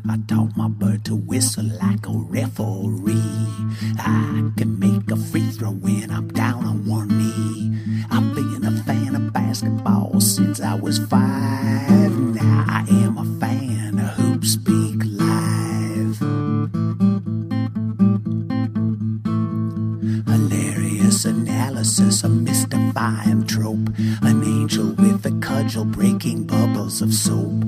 I taught my bird to whistle like a referee. I can make a free throw when I'm down on one knee. I've been a fan of basketball since I was 5. Now I am a fan of HoopSpeak Live. Hilarious analysis, a mystifying trope. An angel with a cudgel breaking bubbles of soap.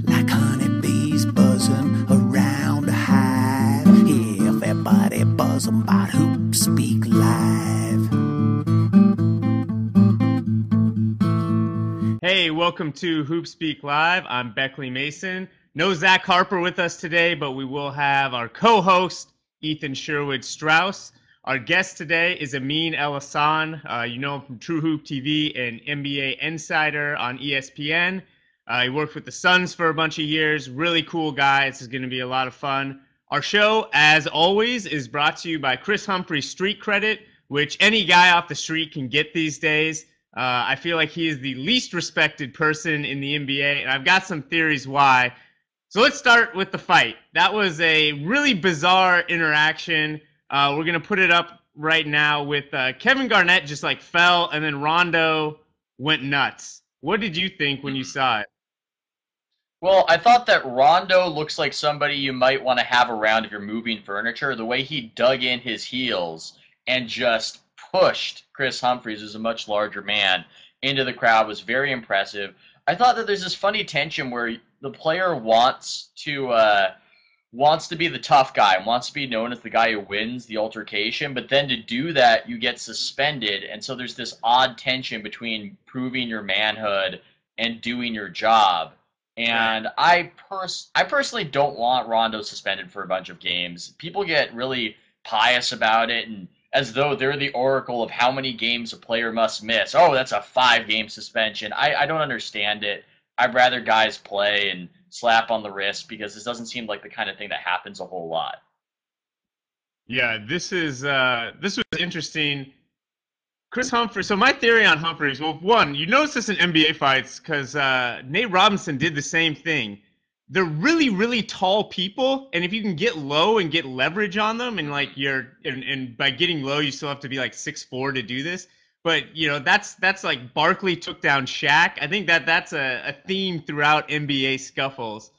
Like honeybees buzzing around a hive. Yeah, everybody buzzing about HoopSpeak Live. Hey, welcome to HoopSpeak Live. I'm Beckley Mason. No Zach Harper with us today, but we will have our co-host, Ethan Sherwood-Strauss. Our guest today is Amin Elhassan. You know him from True Hoop TV and NBA Insider on ESPN. He worked with the Suns for a bunch of years. Really cool guy. This is going to be a lot of fun. Our show, as always, is brought to you by Chris Humphries Street Credit, which any guy off the street can get these days. I feel like he is the least respected person in the NBA, and I've got some theories why. So let's start with the fight. That was a really bizarre interaction. We're going to put it up right now with Kevin Garnett just like fell, and then Rondo went nuts. What did you think when you saw it? Well, I thought that Rondo looks like somebody you might want to have around if you're moving furniture. The way he dug in his heels and just pushed Chris Humphries, who's a much larger man, into the crowd was very impressive. I thought that there's this funny tension where the player wants to be the tough guy and wants to be known as the guy who wins the altercation, but then to do that, you get suspended, and so there's this odd tension between proving your manhood and doing your job. And I personally don't want Rondo suspended for a bunch of games. People get really pious about it, and as though they're the oracle of how many games a player must miss. Oh, that's a 5-game suspension. I don't understand it. I'd rather guys play and slap on the wrist because this doesn't seem like the kind of thing that happens a whole lot. Yeah, this was interesting. Chris Humphries. So my theory on Humphries, well, one, you notice this in NBA fights because Nate Robinson did the same thing. They're really, really tall people, and if you can get low and get leverage on them, and like and by getting low, you still have to be like 6'4" to do this. But you know, that's like Barkley took down Shaq. I think that's a theme throughout NBA scuffles.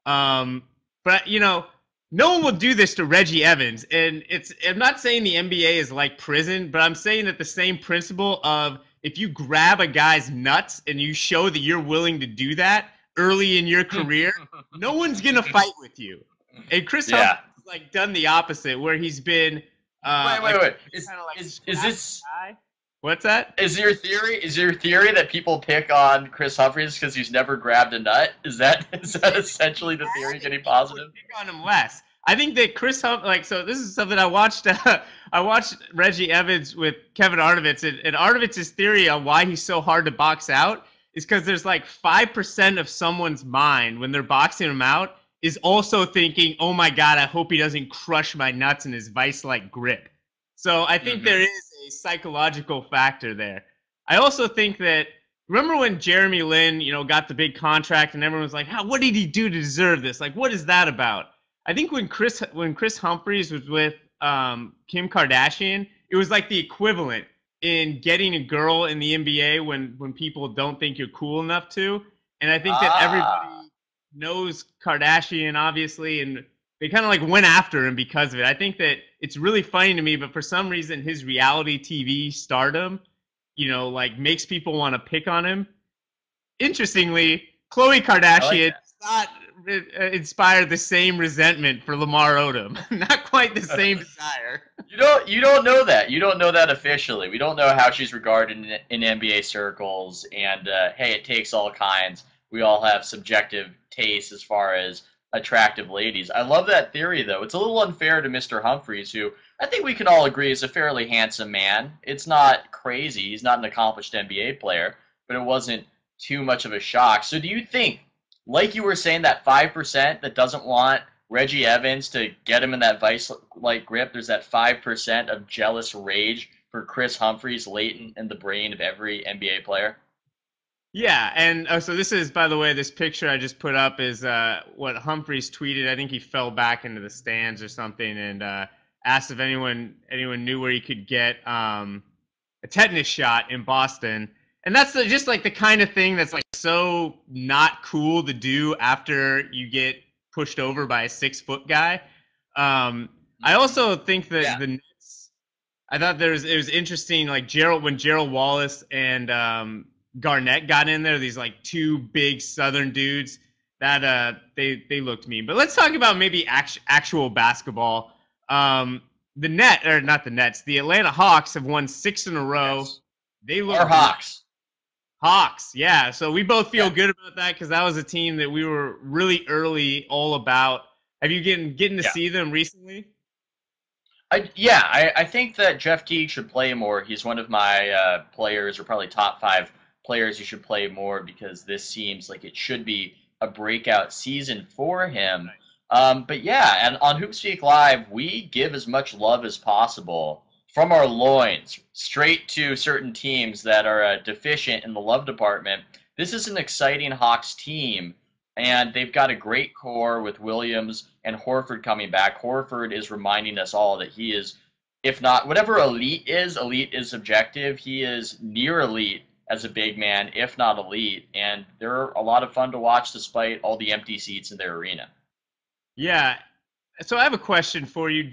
But you know, no one will do this to Reggie Evans. And I'm not saying the NBA is like prison, but I'm saying that the same principle of if you grab a guy's nuts and you show that you're willing to do that early in your career, no one's going to fight with you. And Chris Humphries has like done the opposite where he's been Wait. Is this guy. What's that? Is your theory that people pick on Chris Humphries because he's never grabbed a nut? Is that essentially the theory getting positive? Pick on him less. I think that so this is something I watched. I watched Reggie Evans with Kevin Arnovitz, and Arnovitz's theory on why he's so hard to box out is because there's like 5% of someone's mind when they're boxing him out is also thinking, "Oh my God, I hope he doesn't crush my nuts in his vice-like grip." So I think there is a psychological factor there. I also think that remember when Jeremy Lin, got the big contract and everyone was like, what did he do to deserve this? Like, what is that about? I think when Chris Humphries was with Kim Kardashian, it was like the equivalent in getting a girl in the NBA when people don't think you're cool enough to. And I think that everybody knows Kardashian, obviously, and they kind of like went after him because of it. I think that it's really funny to me, but for some reason his reality TV stardom, like makes people want to pick on him. Interestingly, Khloe Kardashian does not inspire the same resentment for Lamar Odom. Not quite the same desire. You don't know that. You don't know that officially. We don't know how she's regarded in NBA circles. And hey, it takes all kinds. We all have subjective tastes as far as attractive ladies. I love that theory, though. It's a little unfair to Mr. Humphries, who I think we can all agree is a fairly handsome man. It's not crazy. He's not an accomplished NBA player, but it wasn't too much of a shock. So do you think, like you were saying, that 5% that doesn't want Reggie Evans to get him in that vice-like grip, there's that 5% of jealous rage for Chris Humphries latent in the brain of every NBA player? Yeah, and so this is, by the way, this picture I just put up is what Humphries tweeted. I think he fell back into the stands or something, and asked if anyone knew where he could get a tetanus shot in Boston. And that's just like the kind of thing that's like so not cool to do after you get pushed over by a 6 foot guy. I also think that Yeah. the Nets. I thought it was interesting, like Gerald Wallace and Garnett got in there. These like two big Southern dudes that they looked mean. But let's talk about maybe actual basketball. Um, the net or not the Nets, the Atlanta Hawks have won 6 in a row. Yes. They Our look great. Hawks. Hawks, yeah. So we both feel Yeah. good about that because that was a team that we were really early all about. Have you getting to Yeah. see them recently? I think that Jeff Teague should play more. He's one of my players, or probably top 5 players. He should play more because this seems like it should be a breakout season for him. But yeah, and on HoopSpeak Live, we give as much love as possible from our loins straight to certain teams that are deficient in the love department. This is an exciting Hawks team, and they've got a great core with Williams and Horford coming back. Horford is reminding us all that he is, if not whatever elite is subjective. He is near elite as a big man, if not elite, and they're a lot of fun to watch despite all the empty seats in their arena. Yeah. So I have a question for you.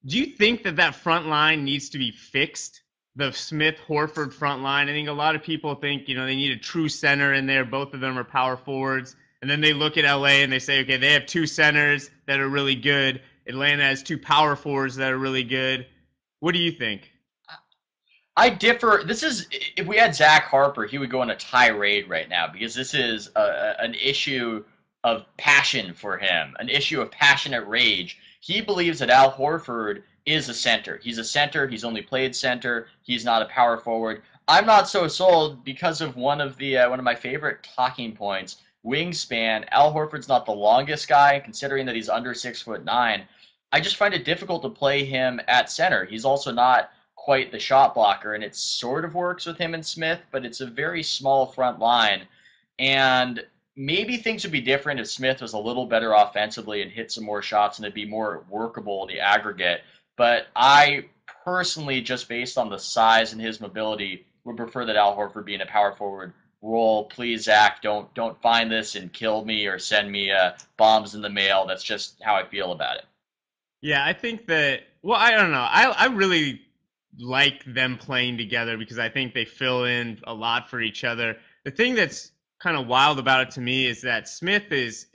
Do you think that front line needs to be fixed? The Smith Horford front line. I think a lot of people think they need a true center in there. Both of them are power forwards, and then they look at LA and they say, okay, they have 2 centers that are really good. Atlanta has 2 power forwards that are really good. What do you think? I differ. This is, if we had Zach Harper, he would go on a tirade right now because this is an issue of passion for him, an issue of passionate rage. He believes that Al Horford is a center. He's a center. He's only played center. He's not a power forward. I'm not so sold because of one of my favorite talking points, wingspan. Al Horford's not the longest guy, considering that he's under 6'9". I just find it difficult to play him at center. He's also not quite the shot blocker, and it sort of works with him and Smith, but it's a very small front line. And maybe things would be different if Smith was a little better offensively and hit some more shots and it'd be more workable in the aggregate. But I personally, just based on the size and his mobility, would prefer that Al Horford be in a power forward role. Please, Zach, don't find this and kill me or send me bombs in the mail. That's just how I feel about it. Yeah, I think that. Well, I don't know. I really like them playing together because I think they fill in a lot for each other. The thing that's kind of wild about it to me is that Smith is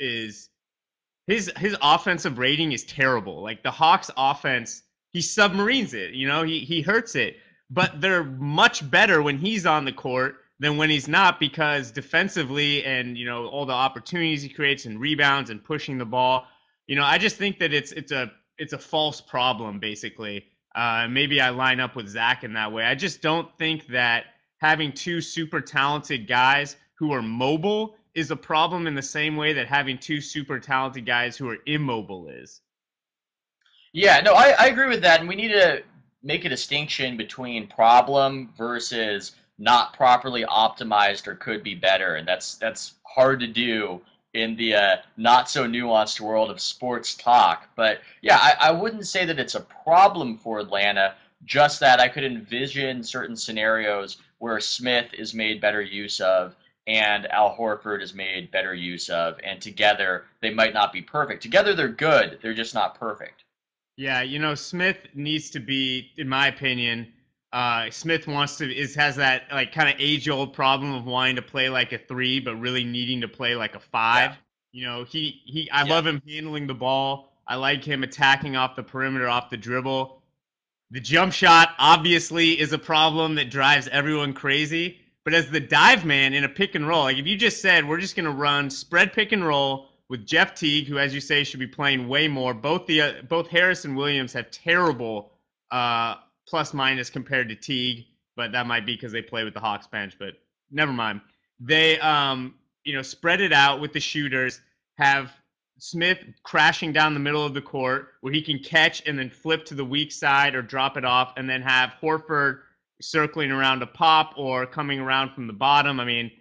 his offensive rating is terrible. Like the Hawks offense, he submarines it, he hurts it. But they're much better when he's on the court than when he's not because defensively and all the opportunities he creates and rebounds and pushing the ball, I just think that it's a false problem basically. Maybe I line up with Zach in that way. I just don't think that having 2 super talented guys who are mobile is a problem in the same way that having 2 super talented guys who are immobile is. Yeah, no, I agree with that, and we need to make a distinction between problem versus not properly optimized or could be better, and that's hard to do in the not so nuanced world of sports talk. But yeah, I wouldn't say that it's a problem for Atlanta, just that I could envision certain scenarios where Smith is made better use of and Al Horford is made better use of, and together they might not be perfect. Together they're good, they're just not perfect. Yeah, Smith needs to be, in my opinion, Smith has that like kind of age old problem of wanting to play like a 3, but really needing to play like a 5. Yeah, I yeah. love him handling the ball. I like him attacking off the perimeter, off the dribble. The jump shot obviously is a problem that drives everyone crazy. But as the dive man in a pick and roll, like if you just said we're just going to run spread pick and roll with Jeff Teague, who, as you say, should be playing way more. Both Harris and Williams have terrible plus minus compared to Teague, but that might be because they play with the Hawks bench. But never mind. They spread it out with the shooters. Have Smith crashing down the middle of the court where he can catch and then flip to the weak side or drop it off, and then have Horford circling around a pop or coming around from the bottom. I mean,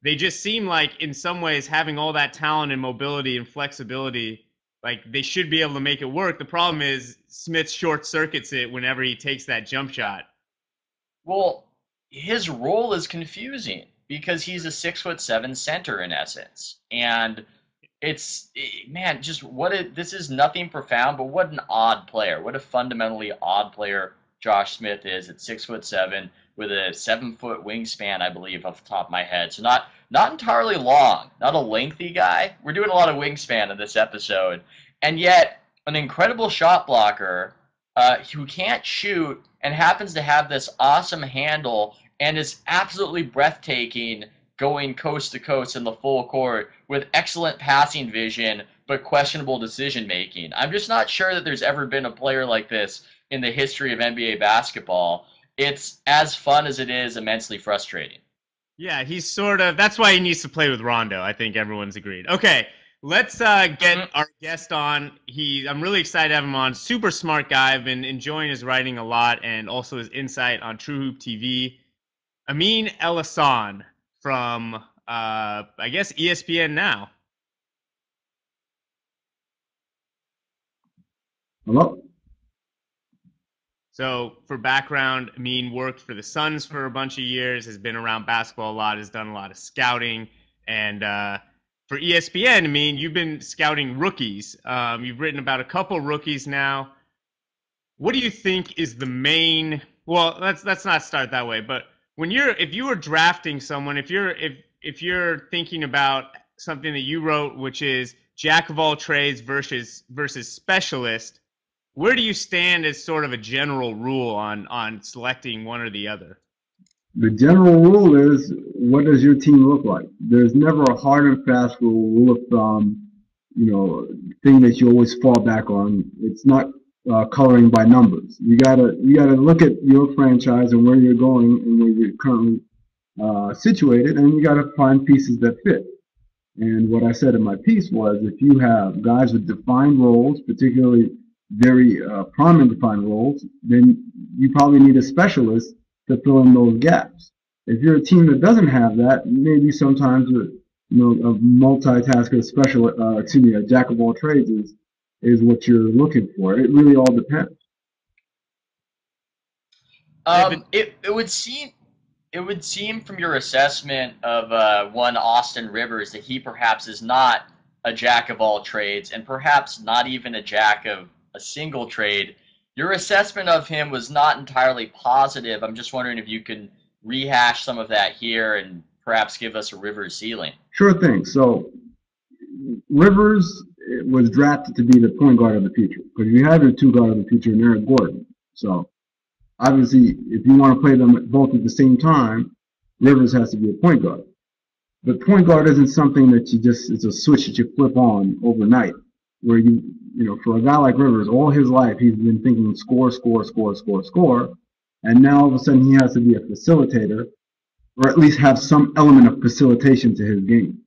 they just seem like in some ways having all that talent and mobility and flexibility, like they should be able to make it work. The problem is Smith short circuits it whenever he takes that jump shot. Well, his role is confusing because he's a 6'7" center in essence, and it's man, just this is nothing profound, but what an odd player, what a fundamentally odd player Josh Smith is at 6'7" with a 7-foot wingspan, I believe, off the top of my head. So not entirely long, not a lengthy guy. We're doing a lot of wingspan in this episode, and yet an incredible shot blocker who can't shoot and happens to have this awesome handle and is absolutely breathtaking going coast to coast in the full court with excellent passing vision but questionable decision making. I'm just not sure that there's ever been a player like this in the history of NBA basketball. It's as fun as it is immensely frustrating. Yeah, he's sort of, that's why he needs to play with Rondo. I think everyone's agreed. Okay, let's get our guest on. I'm really excited to have him on. Super smart guy. I've been enjoying his writing a lot and also his insight on True Hoop TV. Amin Elhassan from, I guess, ESPN now. Hello? So for background, Amin worked for the Suns for a bunch of years, has been around basketball a lot, has done a lot of scouting. And for ESPN, Amin, you've been scouting rookies. You've written about a couple rookies now. What do you think is the main, well, let's not start that way, but if you were drafting someone, if you're thinking about something that you wrote, which is jack of all trades versus specialist, where do you stand as sort of a general rule on selecting one or the other? The general rule is, what does your team look like? There's never a hard and fast rule of thumb, thing that you always fall back on. It's not coloring by numbers. You gotta look at your franchise and where you're going and where you're currently situated, and you gotta find pieces that fit. And what I said in my piece was, if you have guys with defined roles, particularly very prominent defined roles, then you probably need a specialist to fill in those gaps. If you're a team that doesn't have that, maybe sometimes a multitasker, a jack of all trades is what you're looking for. It really all depends. It would seem from your assessment of one Austin Rivers that he perhaps is not a jack of all trades and perhaps not even a jack of a single trade. Your assessment of him was not entirely positive. I'm just wondering if you can rehash some of that here and perhaps give us a Rivers ceiling. Sure thing. So Rivers was drafted to be the point guard of the future, because you have your two guard of the future in Eric Gordon. So obviously, if you want to play them both at the same time, Rivers has to be a point guard. But point guard isn't something that it's a switch that you flip on overnight, where for a guy like Rivers, all his life he's been thinking score, and now all of a sudden he has to be a facilitator, or at least have some element of facilitation to his game.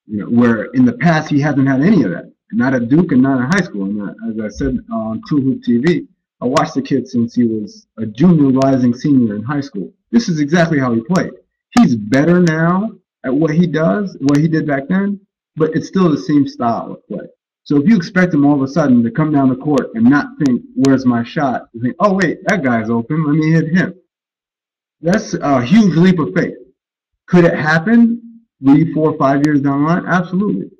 Where in the past he hasn't had any of that, not at Duke and not in high school. And as I said on True Hoop TV, I watched the kid since he was a junior, rising senior in high school. This is exactly how he played. He's better now at what he did back then, but it's still the same style of play. So if you expect him all of a sudden to come down the court and not think, where's my shot? You think, oh wait, that guy's open, let me hit him. That's a huge leap of faith. Could it happen 3, 4, 5 years down the line? Absolutely.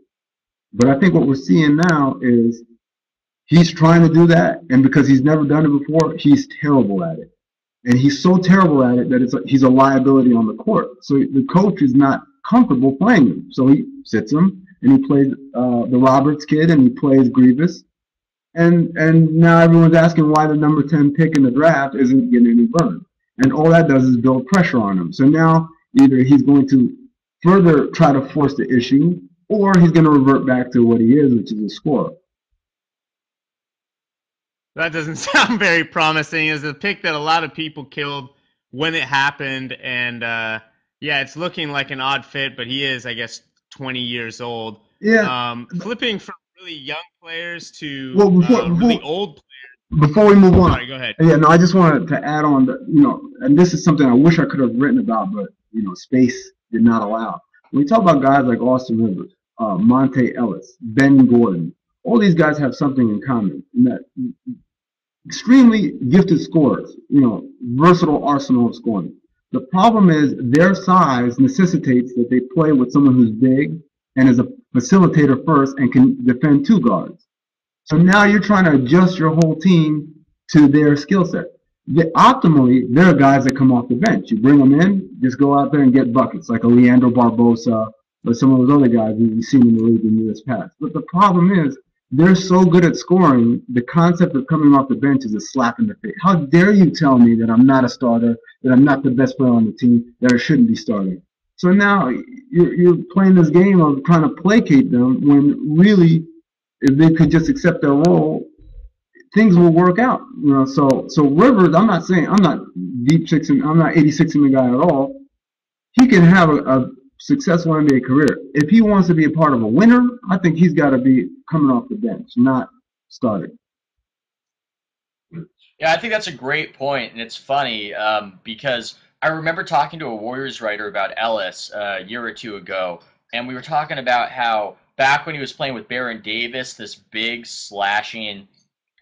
But I think what we're seeing now is he's trying to do that, and because he's never done it before, he's terrible at it. And he's so terrible at it that he's a liability on the court. So the coach is not comfortable playing him. So he sits him, and he plays the Roberts kid, and he plays Grievous. And now everyone's asking why the number 10 pick in the draft isn't getting any burn. And all that does is build pressure on him. So now either he's going to further try to force the issue, or he's going to revert back to what he is, which is a scorer. That doesn't sound very promising. It's a pick that a lot of people killed when it happened. And, it's looking like an odd fit, but he is, I guess, 20 years old. Yeah. Flipping from really young players to before, really old players. Before we move on, Sorry, go ahead. yeah, no, I just wanted to add on that, and this is something I wish I could have written about, but space did not allow. When we talk about guys like Austin Rivers, Monte Ellis, Ben Gordon, all these guys have something in common, in that extremely gifted scorers, versatile arsenal of scoring. The problem is their size necessitates that they play with someone who's big and is a facilitator first and can defend two guards. So now you're trying to adjust your whole team to their skill set. Optimally, there are guys that come off the bench. You bring them in, just go out there and get buckets, like a Leandro Barbosa or some of those other guys we've seen in the league in years past. But the problem is, they're so good at scoring, the concept of coming off the bench is a slap in the face. How dare you tell me that I'm not a starter, that I'm not the best player on the team, that I shouldn't be starting? So now you're playing this game of trying to placate them when really, if they could just accept their role, things will work out. So Rivers, I'm not deep sixing, I'm not 86ing the guy at all. He can have a successful NBA career. If he wants to be a part of a winner, I think he's got to be coming off the bench, not starting. Yeah, I think that's a great point, and it's funny because I remember talking to a Warriors writer about Ellis a year or two ago, and we were talking about how back when he was playing with Baron Davis, this big slashing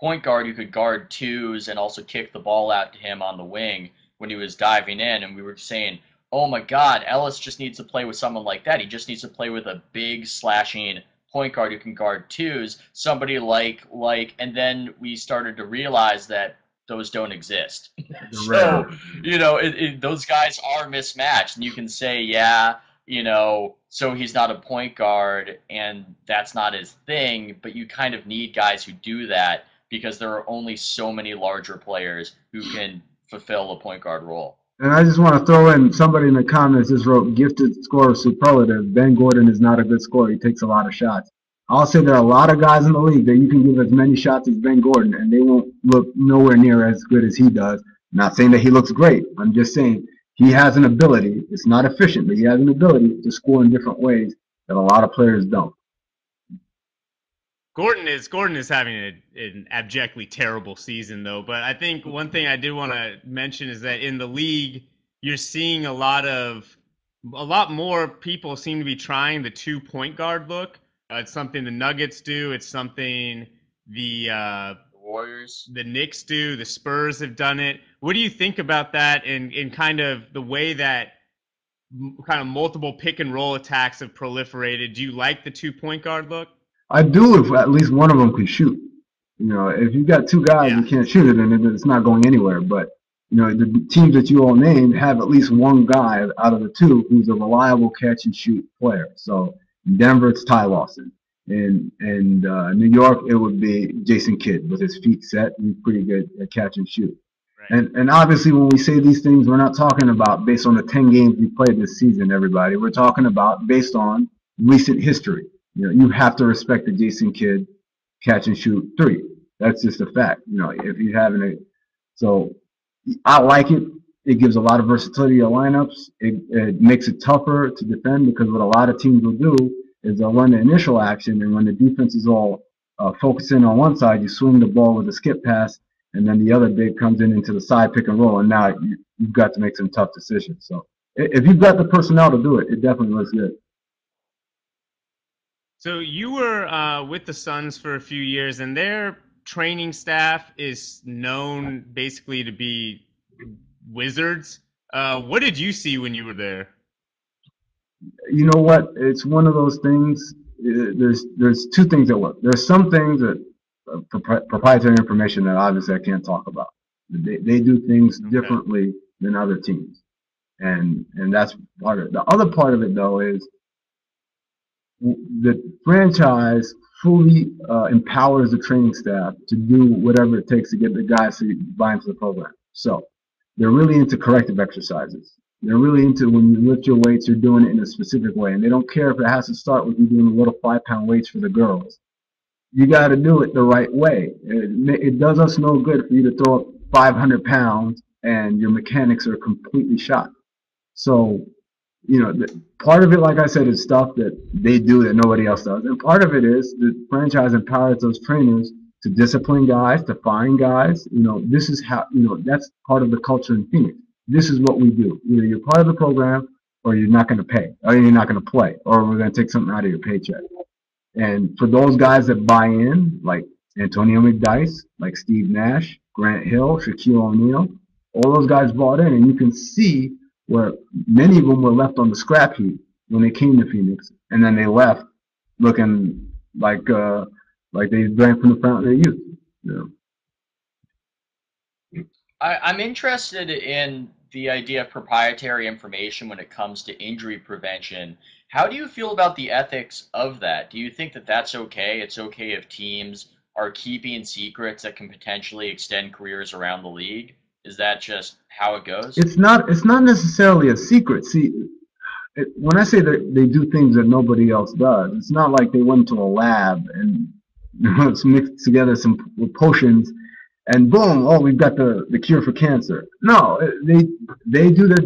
point guard who could guard twos and also kick the ball out to him on the wing when he was diving in, and we were saying, oh my God, Ellis just needs to play with someone like that. He just needs to play with a big slashing point guard who can guard twos, somebody like, and then we started to realize that those don't exist. So, those guys are mismatched, and you can say, yeah, so he's not a point guard, and that's not his thing, but you kind of need guys who do that because there are only so many larger players who can fulfill a point guard role. And I just want to throw in, somebody in the comments just wrote, gifted scorer superlative. Ben Gordon is not a good scorer. He takes a lot of shots. I'll say there are a lot of guys in the league that you can give as many shots as Ben Gordon, and they won't look nowhere near as good as he does. I'm not saying that he looks great. I'm just saying he has an ability. It's not efficient, but he has an ability to score in different ways that a lot of players don't. Gordon is having an abjectly terrible season, though. But I think one thing I did want to mention is that in the league, you're seeing a lot more people seem to be trying the 2-point guard look. It's something the Nuggets do. It's something the Warriors, the Knicks do. The Spurs have done it. What do you think about that and kind of the way that kind of multiple pick and roll attacks have proliferated? Do you like the 2-point guard look? I do if at least one of them can shoot. If you've got two guys who can't shoot it, then it's not going anywhere. But, the teams that you all named have at least one guy out of the two who's a reliable catch and shoot player. So in Denver, it's Ty Lawson. In New York, it would be Jason Kidd with his feet set. He's pretty good at catch and shoot. Right. And obviously, when we say these things, we're not talking about based on the 10 games we played this season, everybody. We're talking about based on recent history. You have to respect the Jason Kidd catch and shoot three. That's just a fact. If you're having it. So I like it. It gives a lot of versatility to lineups. It makes it tougher to defend because what a lot of teams will do is they'll run the initial action, and when the defense is all focusing on one side, you swing the ball with a skip pass, and then the other big comes into the side pick and roll, and now you've got to make some tough decisions. So if you've got the personnel to do it, it definitely looks good. So you were with the Suns for a few years, and their training staff is known basically to be wizards. What did you see when you were there? You know what? It's one of those things. There's two things that work. There's some things that proprietary information that obviously I can't talk about. They do things differently than other teams, and that's part of it. The other part of it, though, is the franchise fully empowers the training staff to do whatever it takes to get the guys to buy into the program. So they're really into corrective exercises. They're really into when you lift your weights, you're doing it in a specific way. And they don't care if it has to start with you doing the little 5-pound weights for the girls. You got to do it the right way. It does us no good for you to throw up 500 pounds and your mechanics are completely shot. So, part of it, like I said, is stuff that they do that nobody else does. And part of it is the franchise empowers those trainers to discipline guys, to fine guys. This is how, that's part of the culture in Phoenix. This is what we do. Either you're part of the program or you're not going to pay, or you're not going to play, or we're going to take something out of your paycheck. And for those guys that buy in, like Antonio McDyess, like Steve Nash, Grant Hill, Shaquille O'Neal, all those guys bought in, and you can see where many of them were left on the scrap heap when they came to Phoenix, and then they left looking like they drank from the fountain of their youth. I'm interested in the idea of proprietary information when it comes to injury prevention. How do you feel about the ethics of that? Do you think that that's okay? It's okay if teams are keeping secrets that can potentially extend careers around the league? Is that just how it goes? It's not necessarily a secret. See, when I say that they do things that nobody else does, it's not like they went to a lab and mixed together some potions and boom, oh, we've got the cure for cancer. No, they do their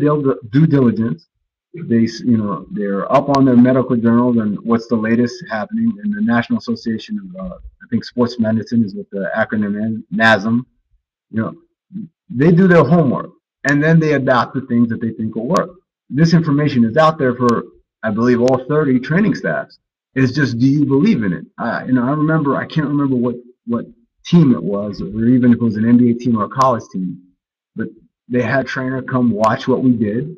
due diligence. They're up on their medical journals and what's the latest happening. And the National Association of I think Sports Medicine is what the acronym is, NASM. They do their homework and then they adopt the things that they think will work. This information is out there for, I believe, all 30 training staffs. It's just, do you believe in it? I can't remember what team it was, or even if it was an NBA team or a college team, but they had a trainer come watch what we did,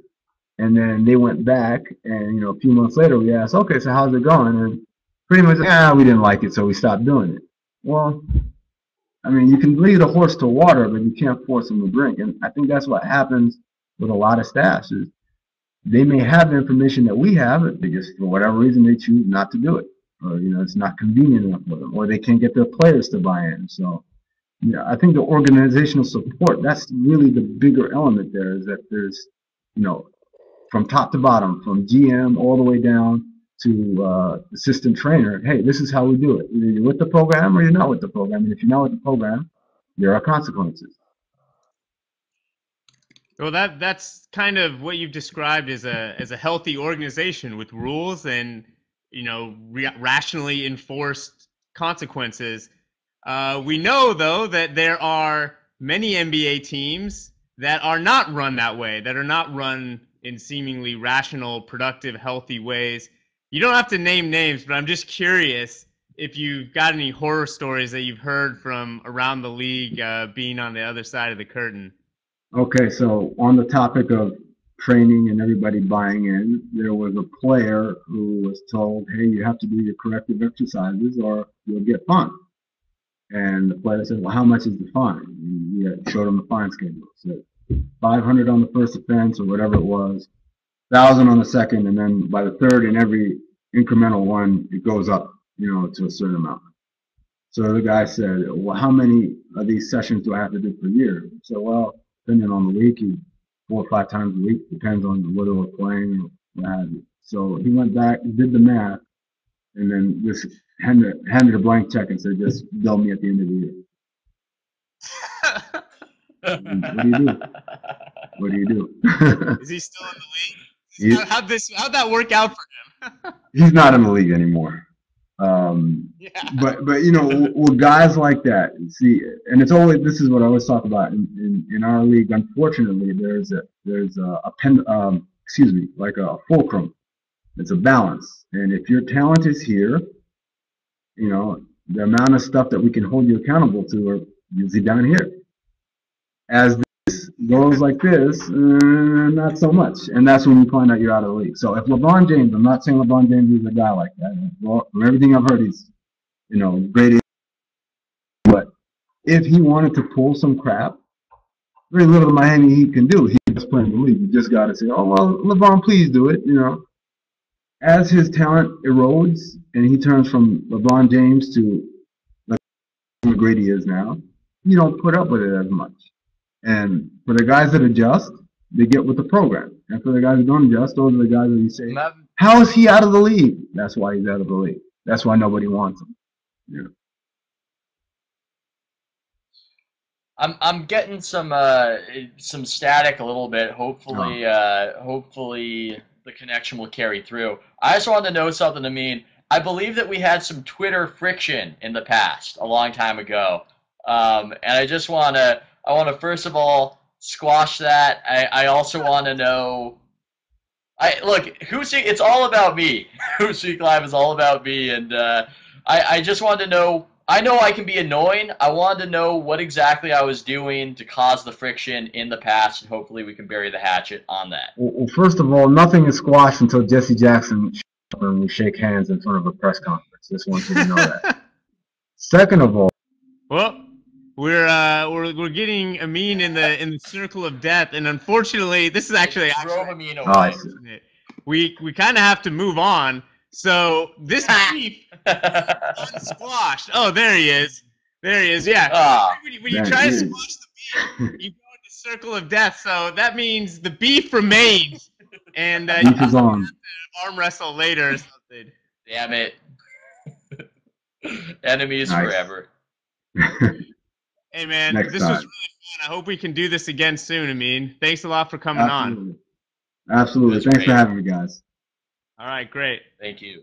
and then they went back, and a few months later we asked, okay, so how's it going? And pretty much, we didn't like it, so we stopped doing it. Well, I mean, you can lead a horse to water, but you can't force him to drink, and I think that's what happens with a lot of staffs. Is they may have the information that we have, but they just, for whatever reason, they choose not to do it. Or, it's not convenient enough for them, or they can't get their players to buy in. So, I think the organizational support, that's really the bigger element there, is that there's, from top to bottom, from GM all the way down to assistant trainer, hey, this is how we do it. Either you're with the program or you're not with the program. And if you're not with the program, there are consequences. Well, that's kind of what you've described as a healthy organization with rules and rationally enforced consequences. We know, though, that there are many NBA teams that are not run that way, that are not run in seemingly rational, productive, healthy ways. You don't have to name names, but I'm just curious if you've got any horror stories that you've heard from around the league being on the other side of the curtain. Okay, so on the topic of training and everybody buying in, there was a player who was told, hey, you have to do your corrective exercises or you'll get fined. And the player said, well, how much is the fine? And showed him the fine schedule. So $500 on the first offense or whatever it was, $1,000 on the second, and then by the third and every incremental one, it goes up, to a certain amount. So the guy said, well, how many of these sessions do I have to do per year? So, well, depending on the week, 4 or 5 times a week, depends on whether we're playing or what have you. So he went back, did the math, and then just handed a blank check and said, just bill me at the end of the year. What do you do? Is he still in the league? How'd that work out for him? He's not in the league anymore. But with guys like that, see, and it's always, this is what I always talk about in our league. Unfortunately, there's like a fulcrum. It's a balance, and if your talent is here, the amount of stuff that we can hold you accountable to are usually down here. As this goes like this, not so much, and that's when you find out you're out of the league. So if LeBron James, I'm not saying LeBron James is a guy like that. Well, from everything I've heard, he's great. But if he wanted to pull some crap, very little to Miami he can do. He just playing the league. You just got to say, oh well, LeBron, please do it. As his talent erodes and he turns from LeBron James to like McGrady is now, you don't put up with it as much. And for the guys that adjust, they get with the program. And for the guys that don't adjust, those are the guys that you say, how is he out of the league? That's why he's out of the league. That's why nobody wants him. I'm getting some static a little bit. Hopefully the connection will carry through. I just wanted to know something. I mean, I believe that we had some Twitter friction in the past, a long time ago. And I just want to first of all squash that. I also want to know. Look, HoopSpeak, it's all about me. HoopSpeak Live is all about me, and I just wanted to know. I know I can be annoying. I wanted to know what exactly I was doing to cause the friction in the past, and hopefully we can bury the hatchet on that. Well, first of all, nothing is squashed until Jesse Jackson shows up and we shake hands in front of a press conference. Just want you to know that. Second of all, Well, we're getting Amin in the circle of death, and unfortunately, this is actually Drove Amin away. unfortunate. We kind of have to move on. So this beef unsquashed. Oh, there he is. There he is. Yeah. When you try to squash the beef, you go into circle of death. So that means the beef remains, and you beef is on. have to arm wrestle later or something. Damn it. Enemies forever. Hey, man, Next this time. was really fun. I hope we can do this again soon, Amin. Thanks a lot for coming on. Absolutely. That's Thanks great. for having me, guys. All right, great. Thank you.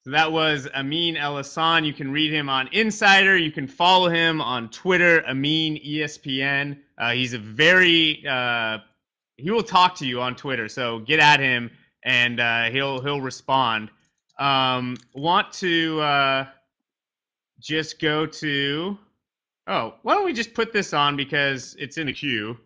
So that was Amin Elhassan. You can read him on Insider. You can follow him on Twitter, Amin ESPN. He's a very he will talk to you on Twitter. So get at him, and he'll respond. Want to just go to? Oh, why don't we just put this on because it's in the queue.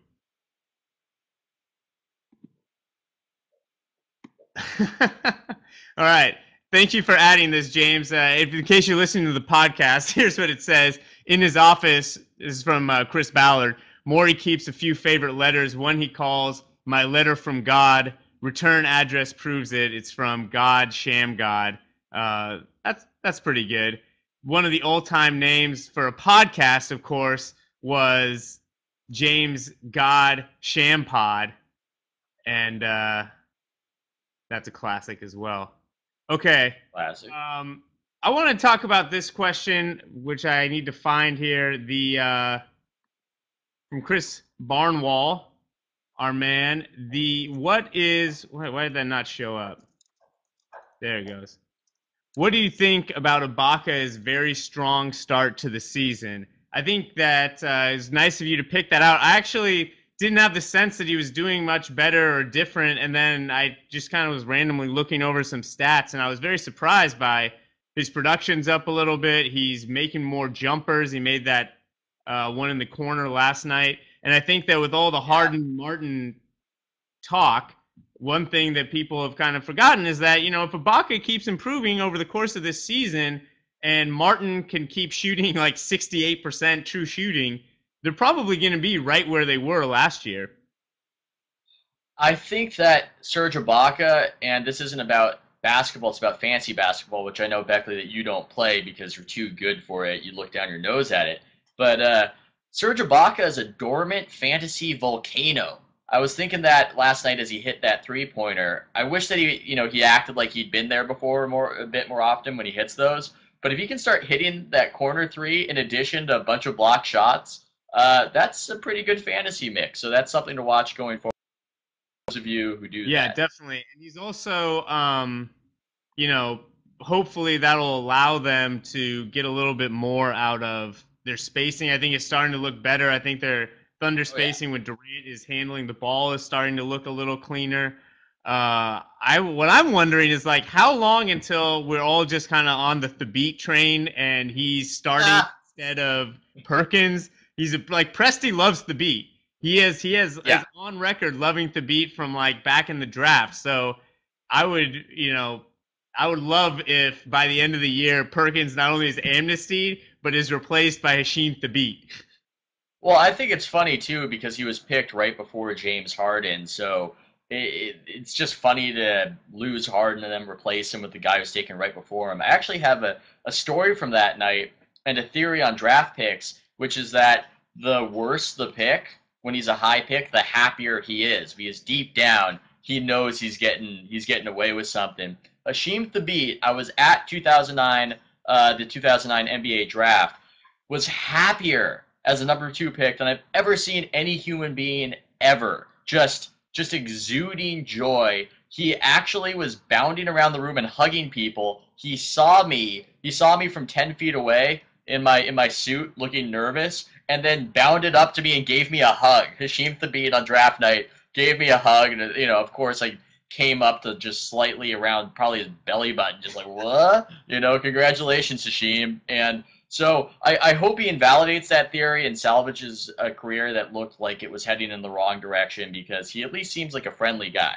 All right. Thank you for adding this, James. In case you're listening to the podcast, here's what it says. In his office, this is from Chris Ballard. Maury keeps a few favorite letters. One he calls "My Letter from God." Return address proves it. It's from God, Sham God. That's pretty good. One of the all-time names for a podcast, of course, was James God Sham Pod, and that's a classic as well. Okay. Classic. I want to talk about this question, which I need to find here. From Chris Barnwall, our man. Why did that not show up? There it goes. What do you think about Ibaka's very strong start to the season? I think that it's nice of you to pick that out. I actually didn't have the sense that he was doing much better or different, and then I just kind of was randomly looking over some stats, and I was very surprised by his production's up a little bit. He's making more jumpers. He made that one in the corner last night, and I think that with all the Harden-Martin talk, one thing that people have kind of forgotten is that, if Ibaka keeps improving over the course of this season and Martin can keep shooting like 68% true shooting, they're probably going to be right where they were last year. I think that Serge Ibaka, and this isn't about basketball, it's about fancy basketball, which I know, Beckley, that you don't play because you're too good for it. You look down your nose at it. But Serge Ibaka is a dormant fantasy volcano. I was thinking that last night as he hit that three-pointer. I wish that he acted like he'd been there before a bit more often when he hits those. But if he can start hitting that corner three in addition to a bunch of blocked shots, that's a pretty good fantasy mix. So that's something to watch going forward. Those of you who do that. Yeah, definitely. And he's also, hopefully that'll allow them to get a little bit more out of their spacing. I think it's starting to look better. I think their Thunder spacing with Durant is handling the ball is starting to look a little cleaner. What I'm wondering is how long until we're all just kind of on the Thabit train and he's starting instead of Perkins. He's Presti loves Thabit. He is on record loving Thabit from back in the draft. So I would love if by the end of the year Perkins not only is amnestied but is replaced by Hasheem Thabit. Well, I think it's funny, too, because he was picked right before James Harden, so it's just funny to lose Harden and then replace him with the guy who's taken right before him. I actually have a story from that night and a theory on draft picks, which is that the worse the pick, when he's a high pick, the happier he is, because deep down, he knows he's getting away with something. Hasheem Thabit, I was at the 2009 NBA draft, was happier as a number 2 pick than I've ever seen any human being ever. Just exuding joy, He actually was bounding around the room and hugging people. He saw me. He saw me from 10 feet away in my suit, looking nervous, and then bounded up to me and gave me a hug. Hashim Thabit on draft night gave me a hug, and of course, I came up to just slightly around probably his belly button, just like, what? Congratulations, Hashim. And so I hope he invalidates that theory and salvages a career that looked like it was heading in the wrong direction, because he at least seems like a friendly guy.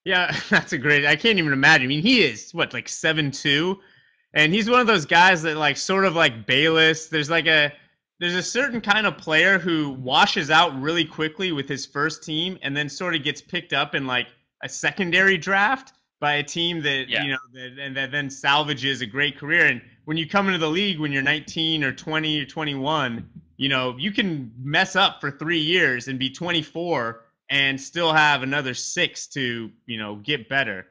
Yeah, that's a great. I can't even imagine. I mean, he is what, like 7'2", and he's one of those guys that like sort of like Bayless. There's a certain kind of player who washes out really quickly with his first team, and then sort of gets picked up in like a secondary draft by a team that that then salvages a great career. And when you come into the league when you're 19 or 20 or 21, you can mess up for 3 years and be 24 and still have another 6 to, get better.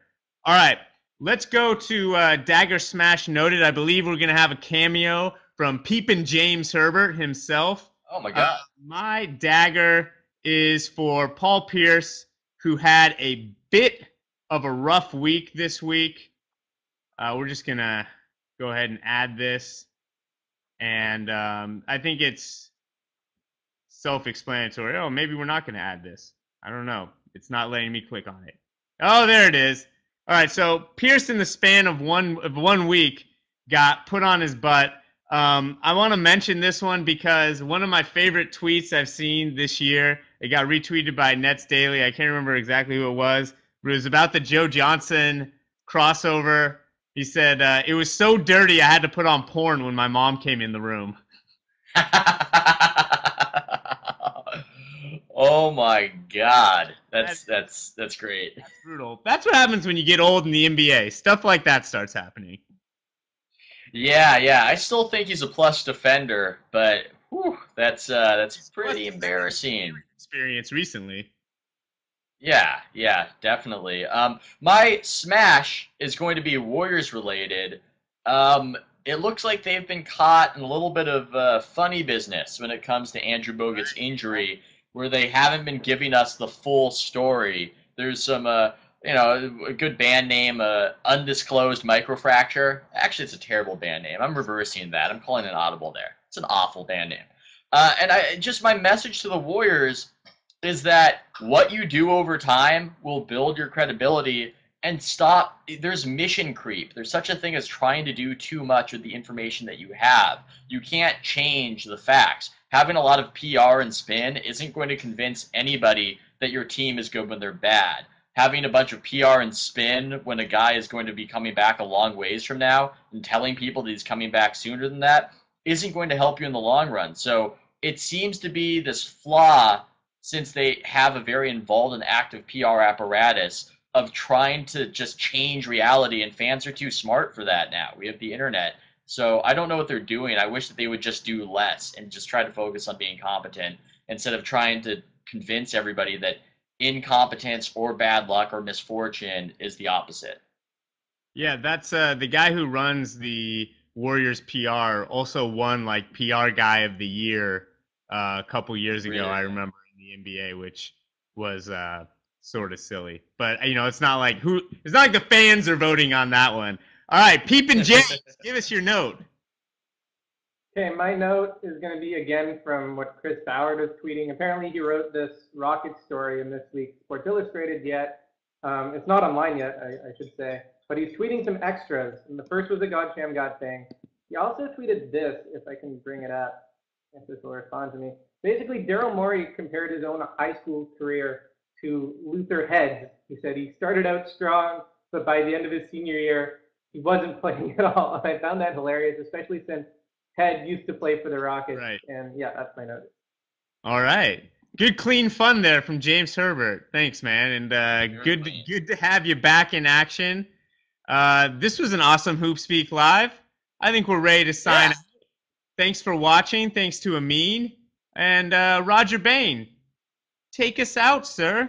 All right, let's go to Dagger Smash Noted. I believe we're going to have a cameo from Peepin' James Herbert himself. Oh, my God. My dagger is for Paul Pierce, who had a bit of a rough week this week. We're just going to go ahead and add this. And I think it's self-explanatory. Oh, maybe we're not going to add this. I don't know. It's not letting me click on it. Oh, there it is. All right, so Pierce, in the span of one week, got put on his butt. I want to mention this one because one of my favorite tweets I've seen this year, it got retweeted by Nets Daily. I can't remember exactly who it was, but it was about the Joe Johnson crossover. He said, it was so dirty I had to put on porn when my mom came in the room. Oh my God, that's great. That's brutal. That's what happens when you get old in the NBA. Stuff like that starts happening. Yeah. I still think he's a plus defender, but that's pretty embarrassing. Experience recently. Yeah, definitely. My smash is going to be Warriors related. It looks like they've been caught in a little bit of funny business when it comes to Andrew Bogut's injury, where they haven't been giving us the full story. There's some, a good band name, Undisclosed Microfracture. Actually, it's a terrible band name. I'm reversing that. I'm calling it audible there. It's an awful band name. And my message to the Warriors is that what you do over time will build your credibility, and stop. There's mission creep. There's such a thing as trying to do too much with the information that you have. You can't change the facts. Having a lot of PR and spin isn't going to convince anybody that your team is good when they're bad. Having a bunch of PR and spin when a guy is going to be coming back a long ways from now and telling people that he's coming back sooner than that isn't going to help you in the long run. So it seems to be this flaw, since they have a very involved and active PR apparatus, of trying to just change reality, and fans are too smart for that now. We have the internet. So I don't know what they're doing. I wish that they would just do less and just try to focus on being competent, instead of trying to convince everybody that incompetence or bad luck or misfortune is the opposite. Yeah, that's the guy who runs the Warriors PR also won like PR Guy of the Year a couple years ago. Really? I remember in the NBA, which was sort of silly, but it's not like the fans are voting on that one. All right, Peepin' James, give us your note. Okay, my note is going to be again from what Chris Ballard was tweeting. Apparently, he wrote this Rockets story in this week's Sports Illustrated yet. It's not online yet, I should say, but he's tweeting some extras. And the first was a God Sham God thing. He also tweeted this, if I can bring it up, if this will respond to me. Basically, Daryl Morey compared his own high school career to Luther Head. He said he started out strong, but by the end of his senior year, he wasn't playing at all. I found that hilarious, especially since Head used to play for the Rockets. Right. And yeah, that's my note. All right. Good, clean fun there from James Herbert. Thanks, man. And good to have you back in action. This was an awesome HoopSpeak Live. I think we're ready to sign out. Thanks for watching. Thanks to Amin. And Roger Bain. Take us out, sir.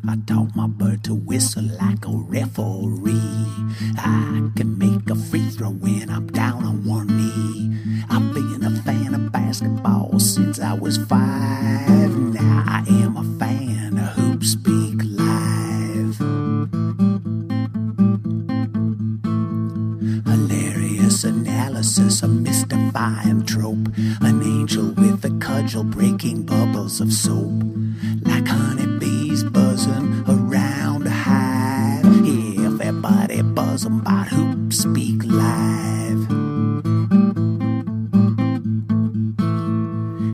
I taught my bird to whistle like a referee. I can make a free throw when I'm down on one knee. I've been a fan of basketball since I was 5. Now I am a fan of HoopSpeak Live. Hilarious analysis, a mystifying trope. An angel with a cudgel breaking bubbles of soap. Like honeybees buzzing around a hive. Everybody buzzing about HoopSpeak.